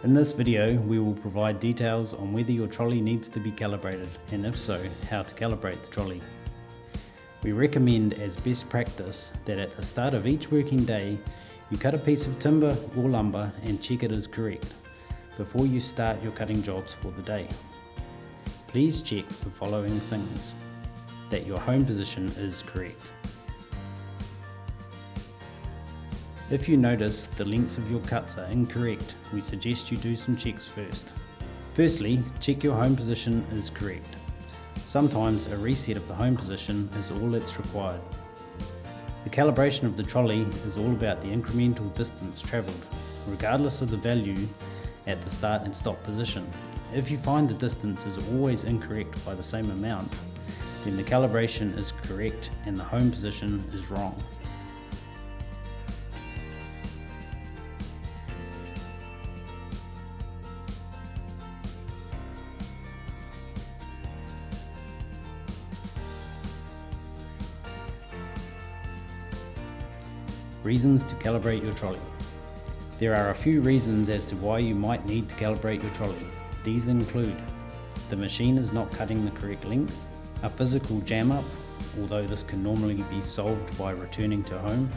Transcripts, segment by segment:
In this video, we will provide details on whether your trolley needs to be calibrated, and if so, how to calibrate the trolley. We recommend as best practice that at the start of each working day, you cut a piece of timber or lumber and check it is correct before you start your cutting jobs for the day. Please check the following things: that your home position is correct. If you notice the lengths of your cuts are incorrect, we suggest you do some checks first. Firstly, check your home position is correct. Sometimes a reset of the home position is all that's required. The calibration of the trolley is all about the incremental distance travelled, regardless of the value at the start and stop position. If you find the distance is always incorrect by the same amount, then the calibration is correct and the home position is wrong. Reasons to calibrate your trolley. There are a few reasons as to why you might need to calibrate your trolley. These include: the machine is not cutting the correct length, a physical jam up, although this can normally be solved by returning to home,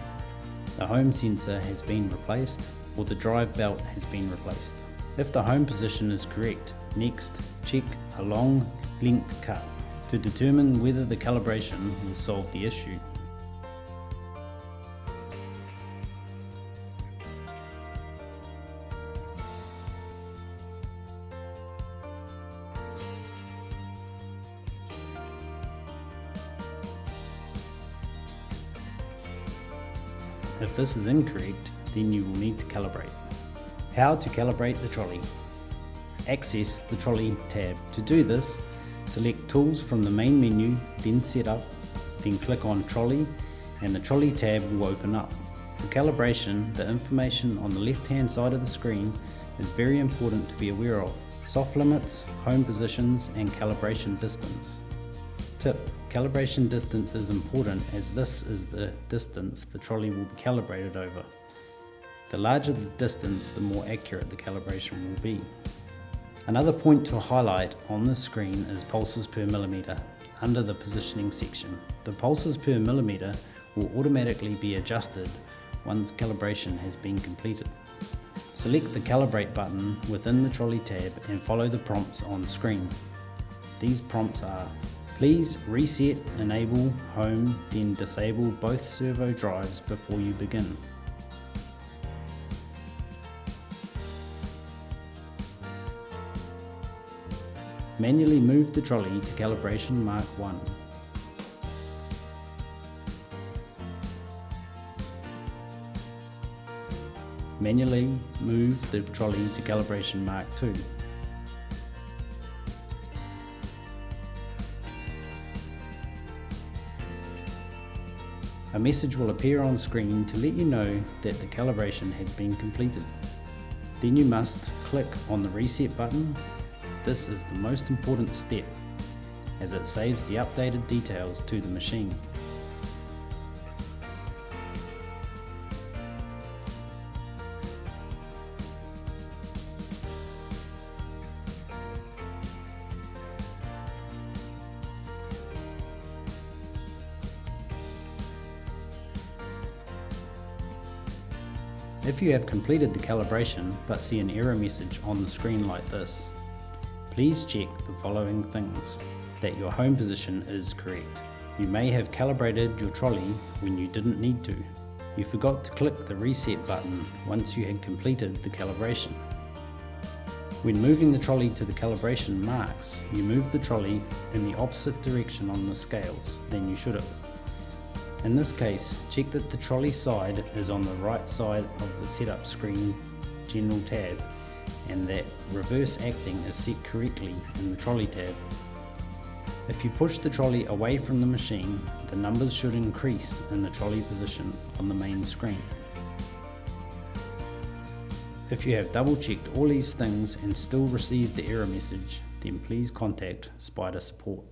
the home sensor has been replaced, or the drive belt has been replaced. If the home position is correct, next check a long length cut to determine whether the calibration will solve the issue. If this is incorrect, then you will need to calibrate. How to calibrate the trolley. Access the trolley tab. To do this, select Tools from the main menu, then Setup, then click on Trolley, and the Trolley tab will open up. For calibration, the information on the left-hand side of the screen is very important to be aware of: soft limits, home positions, and calibration distance. Tip: calibration distance is important as this is the distance the trolley will be calibrated over. The larger the distance, the more accurate the calibration will be. Another point to highlight on this screen is pulses per millimeter under the positioning section. The pulses per millimeter will automatically be adjusted once calibration has been completed. Select the Calibrate button within the trolley tab and follow the prompts on screen. These prompts are: please reset, enable home, then disable both servo drives before you begin. Manually move the trolley to calibration mark 1. Manually move the trolley to calibration mark 2. A message will appear on screen to let you know that the calibration has been completed. Then you must click on the reset button. This is the most important step as it saves the updated details to the machine. If you have completed the calibration but see an error message on the screen like this, please check the following things: that your home position is correct. You may have calibrated your trolley when you didn't need to. You forgot to click the reset button once you had completed the calibration. When moving the trolley to the calibration marks, you move the trolley in the opposite direction on the scales than you should have. In this case, check that the trolley side is on the right side of the setup screen general tab and that reverse acting is set correctly in the trolley tab. If you push the trolley away from the machine, the numbers should increase in the trolley position on the main screen. If you have double checked all these things and still received the error message, then please contact Spida support.